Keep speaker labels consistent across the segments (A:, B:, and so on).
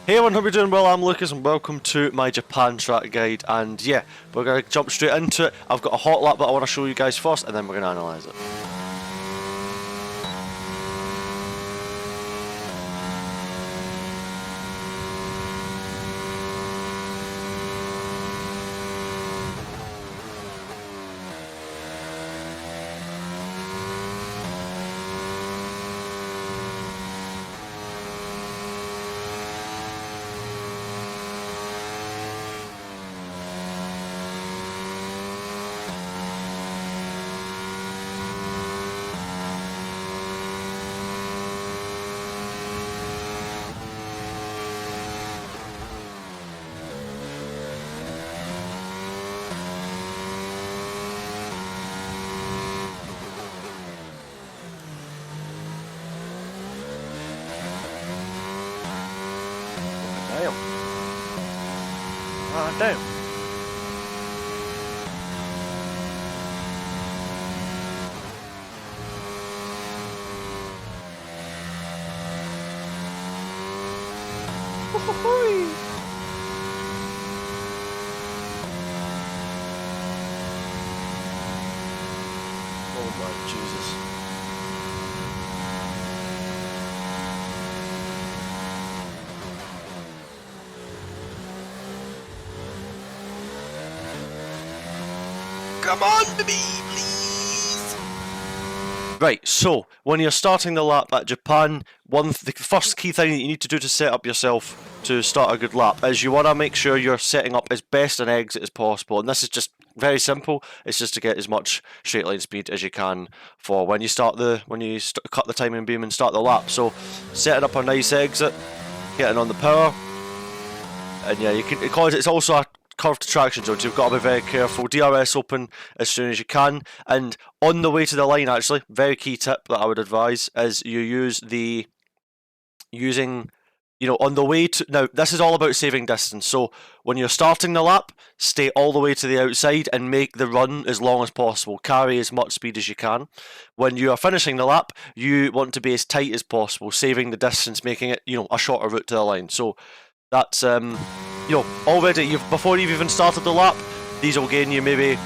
A: Hey everyone, hope you're doing well. I'm Lucas and welcome to my Japan track guide, and yeah, we're going to jump straight into it. I've got a hot lap that I want to show you guys first and then we're going to analyse it. Damn. Ah, damn. Oh my Jesus. Come on, baby, please! Right, so when you're starting the lap at Japan, the first key thing that you need to do to set up yourself to start a good lap is you want to make sure you're setting up as best an exit as possible, and this is just very simple. It's just to get as much straight line speed as you can for when you cut the timing beam and start the lap. So setting up a nice exit, getting on the power, and yeah, you can, because it's also a curved traction zone, so you've got to be very careful. DRS open as soon as you can, and on the way to the line, actually, very key tip that I would advise is you use on the way to, now this is all about saving distance, so when you're starting the lap, stay all the way to the outside and make the run as long as possible, carry as much speed as you can. When you are finishing the lap, you want to be as tight as possible, saving the distance, making it, a shorter route to the line. So that's already before you've even started the lap, these will gain you maybe,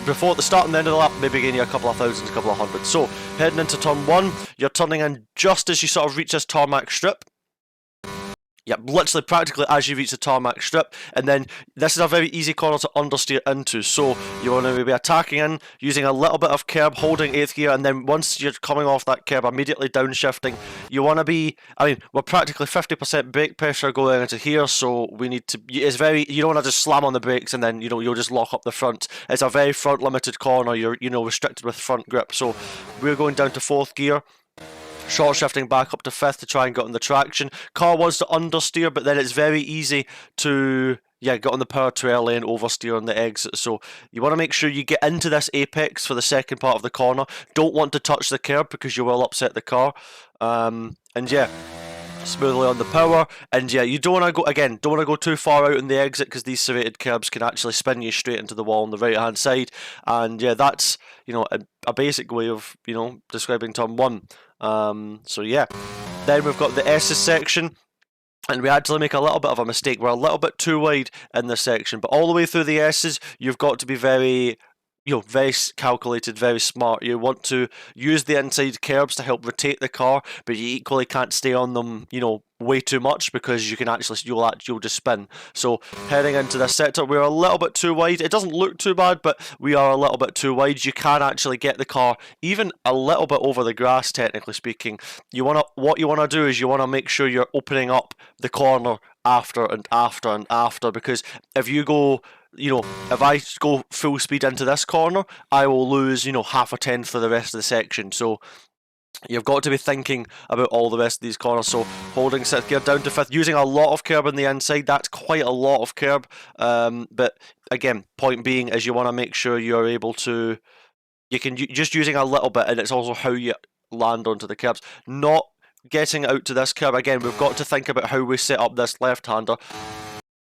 A: before the start and the end of the lap, maybe gain you a couple of thousands, a couple of hundred. So heading into turn one, you're turning in just as you sort of reach this tarmac strip. Yeah, literally practically as you reach the tarmac strip, and then this is a very easy corner to understeer into, so you want to be attacking in, using a little bit of curb, holding 8th gear, and then once you're coming off that curb, immediately downshifting. You want to be, we're practically 50% brake pressure going into here, so we need to, you don't want to just slam on the brakes and then, you'll just lock up the front. It's a very front limited corner, you're, restricted with front grip, so we're going down to 4th gear. Short shifting back up to 5th to try and get on the traction. Car wants to understeer, but then it's very easy to get on the power too early and oversteer on the exit. So you want to make sure you get into this apex for the second part of the corner. Don't want to touch the curb because you will upset the car. And yeah, smoothly on the power, and yeah, you don't want to go too far out in the exit because these serrated curbs can actually spin you straight into the wall on the right hand side. And yeah, that's a basic way of describing turn one. So yeah, then we've got the S's section, and we actually make a little bit of a mistake. We're a little bit too wide in this section, but all the way through the S's, you've got to be very very calculated, very smart. You want to use the inside curbs to help rotate the car, but you equally can't stay on them, way too much because you can you'll just spin. So heading into this sector, we're a little bit too wide. It doesn't look too bad, but we are a little bit too wide. You can actually get the car even a little bit over the grass, technically speaking. What you want to do is you want to make sure you're opening up the corner after and after and after, because if you go, if I go full speed into this corner, I will lose, half a tenth for the rest of the section. So you've got to be thinking about all the rest of these corners. So holding 6th gear down to 5th, using a lot of curb on the inside. That's quite a lot of curb. But again, point being is you want to make sure you're able to, just using a little bit, and it's also how you land onto the curbs. Not getting out to this curb. Again, we've got to think about how we set up this left-hander.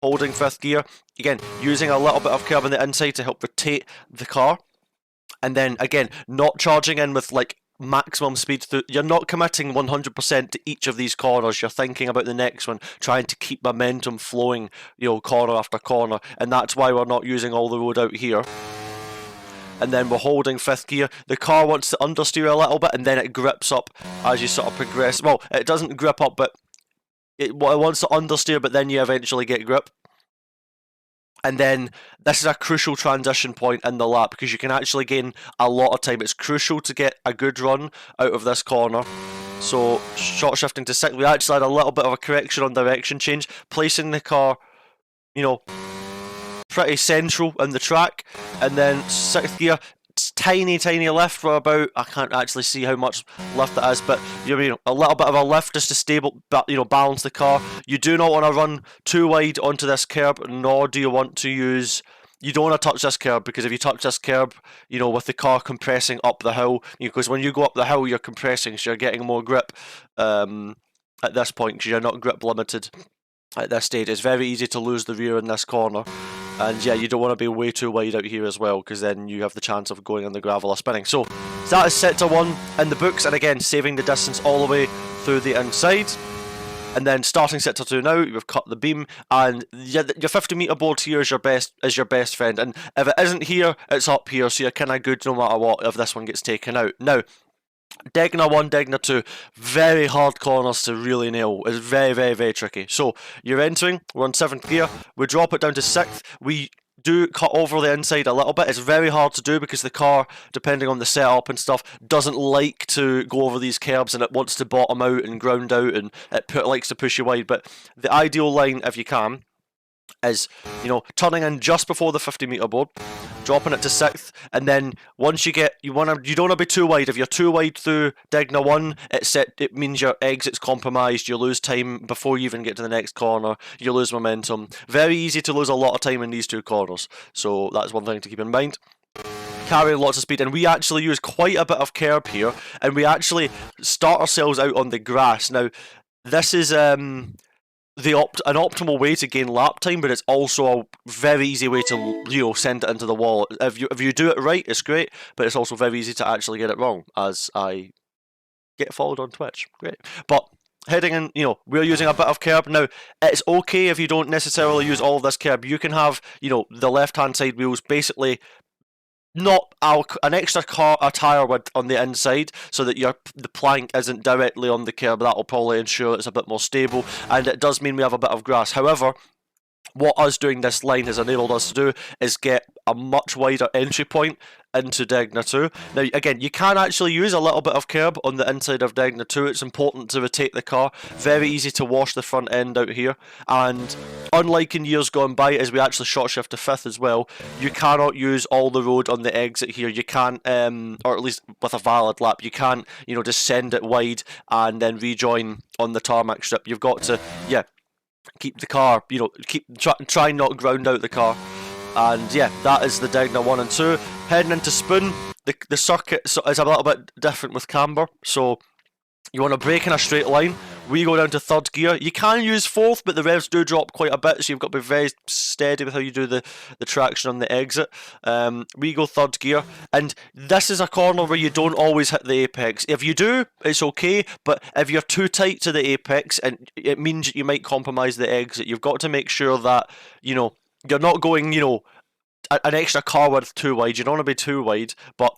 A: Holding 5th gear, again, using a little bit of curb on the inside to help rotate the car. And then, again, not charging in with, maximum speed through. You're not committing 100% to each of these corners. You're thinking about the next one, trying to keep momentum flowing, you know, corner after corner, and that's why we're not using all the road out here. And then we're holding 5th gear. The car wants to understeer a little bit, and then it grips up as you sort of progress. Well, it doesn't grip up, but it wants to understeer, but then you eventually get grip. And then this is a crucial transition point in the lap because you can actually gain a lot of time. It's crucial to get a good run out of this corner. So short shifting to 6th, we actually had a little bit of a correction on direction change, placing the car, you know, pretty central in the track. And then 6th gear, tiny lift for about, I can't actually see how much lift it is, but you know, a little bit of a lift just to stable, you know, balance the car. You do not want to run too wide onto this curb, nor do you want to use, you don't want to touch this curb, because if you touch this curb, you know, with the car compressing up the hill, because when you go up the hill you're compressing, so you're getting more grip at this point, because you're not grip limited at this stage. It's very easy to lose the rear in this corner. And yeah, you don't want to be way too wide out here as well, because then you have the chance of going on the gravel or spinning. So that is sector 1 in the books, and again, saving the distance all the way through the inside. And then starting sector 2 now, we've cut the beam, and your 50-meter board here is your best friend. And if it isn't here, it's up here, so you're kind of good no matter what if this one gets taken out. Now, Degna 1, Degna 2, very hard corners to really nail. It's very tricky. So you're entering, we're on 7th gear, we drop it down to 6th, we do cut over the inside a little bit. It's very hard to do because the car, depending on the setup and stuff, doesn't like to go over these curbs, and it wants to bottom out and ground out, and it likes to push you wide. But the ideal line, if you can, is, you know, turning in just before the 50-meter board, dropping it to 6th, and then once you get, you don't want to be too wide. If you're too wide through Degna 1, it means your exit's compromised, you lose time before you even get to the next corner, you lose momentum. Very easy to lose a lot of time in these two corners, so that's one thing to keep in mind. Carrying lots of speed, and we actually use quite a bit of curb here, and we actually start ourselves out on the grass. Now, this is an optimal way to gain lap time, but it's also a very easy way to, you know, send it into the wall. If you do it right, it's great, but it's also very easy to actually get it wrong, as I get followed on Twitch. Great. But heading in, you know, we're using a bit of curb. Now, it's okay if you don't necessarily use all of this curb. You can have, you know, the left-hand side wheels basically not an extra tire width on the inside, so that the plank isn't directly on the curb. That will probably ensure it's a bit more stable, and it does mean we have a bit of grass. However, what us doing this line has enabled us to do is get a much wider entry point into Degna 2. Now, again, you can actually use a little bit of curb on the inside of Degna 2. It's important to rotate the car. Very easy to wash the front end out here. And unlike in years gone by, as we actually short shift to 5th as well, you cannot use all the road on the exit here. You can't, or at least with a valid lap, you can't, you know, just send it wide and then rejoin on the tarmac strip. You've got to, yeah, keep the car, you know, try not ground out the car. And yeah, that is the Degna 1 and 2. Heading into Spoon, the circuit is a little bit different with camber, so you want to brake in a straight line. We go down to 3rd gear. You can use 4th, but the revs do drop quite a bit, so you've got to be very steady with how you do the traction on the exit. We go 3rd gear, and this is a corner where you don't always hit the apex. If you do, it's okay, but if you're too tight to the apex, and it means that you might compromise the exit, you've got to make sure that, you know, you're not going, you know, an extra car width too wide. You don't want to be too wide, but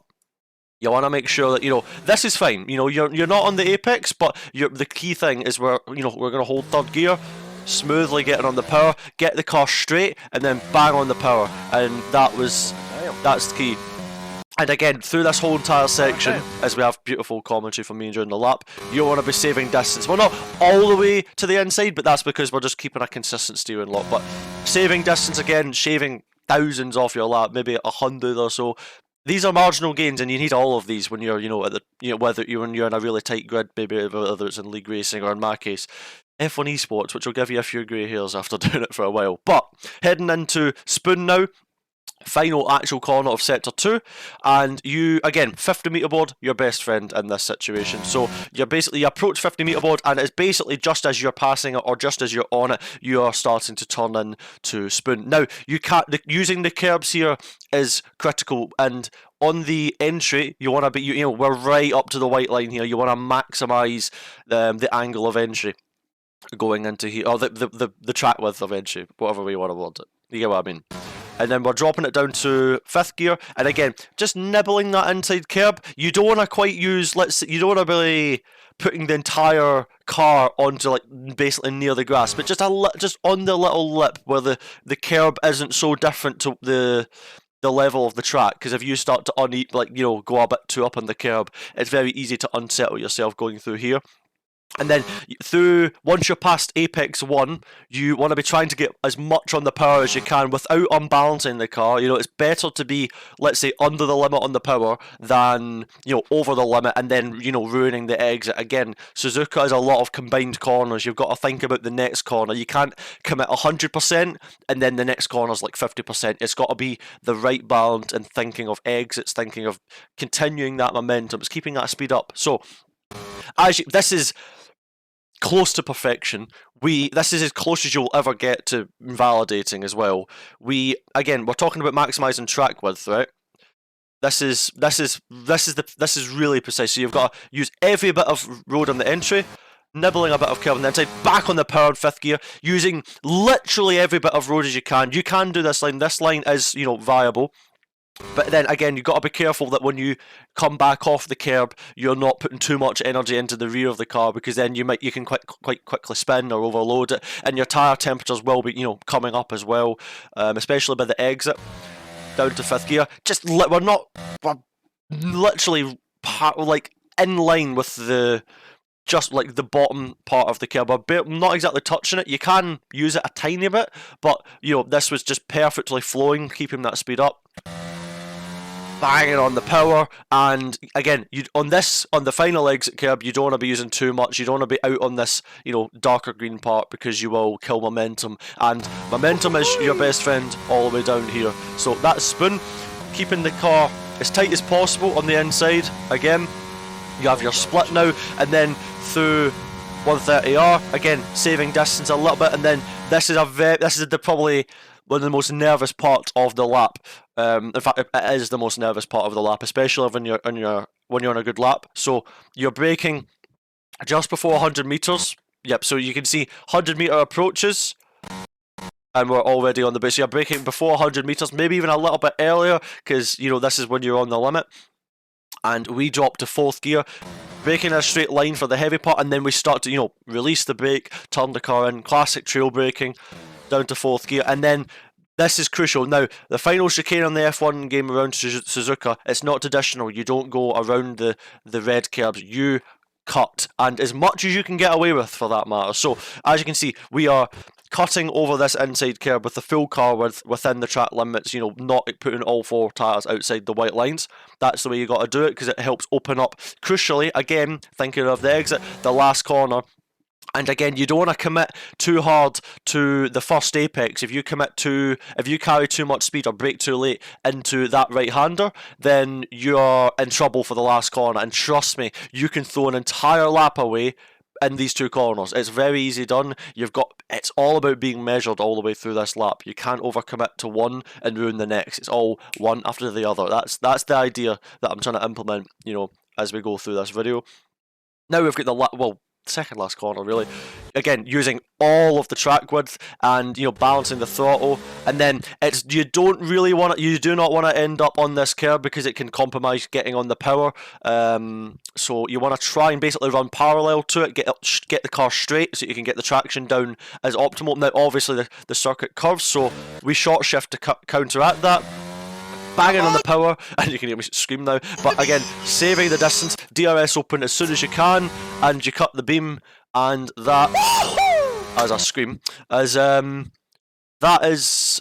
A: you want to make sure that, you know, this is fine. You know, you're not on the apex, but the key thing is we're going to hold 3rd gear, smoothly getting on the power, get the car straight, and then bang on the power. And that's the key. And again, through this whole entire section, as we have beautiful commentary from me during the lap, you want to be saving distance. We're not all the way to the inside, but that's because we're just keeping a consistent steering lock. But saving distance, again, shaving thousands off your lap, maybe 100 or so. These are marginal gains, and you need all of these when you're, you know, when you're in a really tight grid, maybe whether it's in league racing or, in my case, F1 Esports, which will give you a few grey hairs after doing it for a while. But heading into Spoon now. final actual corner of sector 2, and you, again, 50 meter board, your best friend in this situation. So you're basically, you approach 50 meter board, and it's basically just as you're passing it or just as you're on it, you are starting to turn in to spoon. Now, you can't, using the curbs here is critical, and on the entry, you want to be, you know, we're right up to the white line here. You want to maximize the angle of entry going into here, or the track width of entry, whatever way you want to word it. You get what I mean? And then we're dropping it down to 5th gear, and again, just nibbling that inside curb. You don't want to quite use, let's say, you don't want to be putting the entire car onto, like, basically near the grass, but just just on the little lip where the curb isn't so different to the level of the track, because if you start to go a bit too up on the curb, it's very easy to unsettle yourself going through here. And then once you're past Apex 1, you want to be trying to get as much on the power as you can without unbalancing the car. You know, it's better to be, let's say, under the limit on the power than, you know, over the limit and then, you know, ruining the exit. Again, Suzuka has a lot of combined corners. You've got to think about the next corner. You can't commit 100% and then the next corner's like 50%. It's got to be the right balance and thinking of exits, thinking of continuing that momentum. It's keeping that speed up. So, this is close to perfection. This is as close as you'll ever get to validating as well. We're talking about maximizing track width, right? This is really precise. So you've got to use every bit of road on the entry, nibbling a bit of curve on the inside, back on the powered 5th gear, using literally every bit of road as you can. You can do this line. This line is, you know, viable. But then again, you've got to be careful that when you come back off the curb, you're not putting too much energy into the rear of the car, because then you can quite quickly spin or overload it, and your tyre temperatures will be, you know, coming up as well, especially by the exit down to 5th gear. We're literally like in line with the bottom part of the curb. We're not exactly touching it. You can use it a tiny bit, but you know, this was just perfectly flowing, keeping that speed up. Banging on the power, and again, on the final exit curb, you don't want to be using too much. You don't want to be out on this, you know, darker green part, because you will kill momentum, and momentum is your best friend all the way down here. So that spoon, keeping the car as tight as possible on the inside. Again, you have your split now, and then through 130R, again, saving distance a little bit, and then this is probably one of the most nervous parts of the lap. In fact, it is the most nervous part of the lap, especially when you're on a good lap. So you're braking just before 100 meters. Yep. So you can see 100 meter approaches, and we're already on the base. So you're braking before 100 meters, maybe even a little bit earlier, because you know this is when you're on the limit. And we drop to 4th gear, braking in a straight line for the heavy part, and then we start to, you know, release the brake, turn the car in, classic trail braking, down to 4th gear, and then this is crucial. Now, the final chicane on the F1 game around Suzuka, it's not traditional. You don't go around the red curbs. You cut, and as much as you can get away with, for that matter. So, as you can see, we are cutting over this inside curb with the full car within the track limits, you know, not putting all 4 tyres outside the white lines. That's the way you got to do it, because it helps open up, crucially, again, thinking of the exit, the last corner. And again, you don't want to commit too hard to the first apex. If you carry too much speed or brake too late into that right-hander, then you're in trouble for the last corner. And trust me, you can throw an entire lap away in these 2 corners. It's very easy done. It's all about being measured all the way through this lap. You can't overcommit to one and ruin the next. It's all one after the other. That's the idea that I'm trying to implement, you know, as we go through this video. Now we've got the second last corner, really. Again, using all of the track width and, you know, balancing the throttle, and then you do not want to end up on this curb, because it can compromise getting on the power. So you want to try and basically run parallel to it, get the car straight so you can get the traction down as optimal. Now, obviously the circuit curves, so we short shift to counteract that. Banging on the power, and you can hear me scream now, but again, saving the distance, DRS open as soon as you can, and you cut the beam, and that, as I scream, that is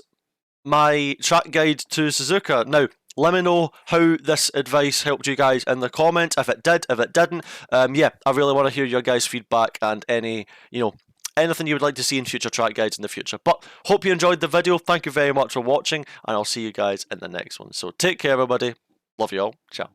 A: my track guide to Suzuka. Now, let me know how this advice helped you guys in the comments, if it did, if it didn't. Yeah, I really want to hear your guys' feedback and any, you know, anything you would like to see in future track guides in the future. But hope you enjoyed the video. Thank you very much for watching, and I'll see you guys in the next one. So take care, everybody. Love you all. Ciao.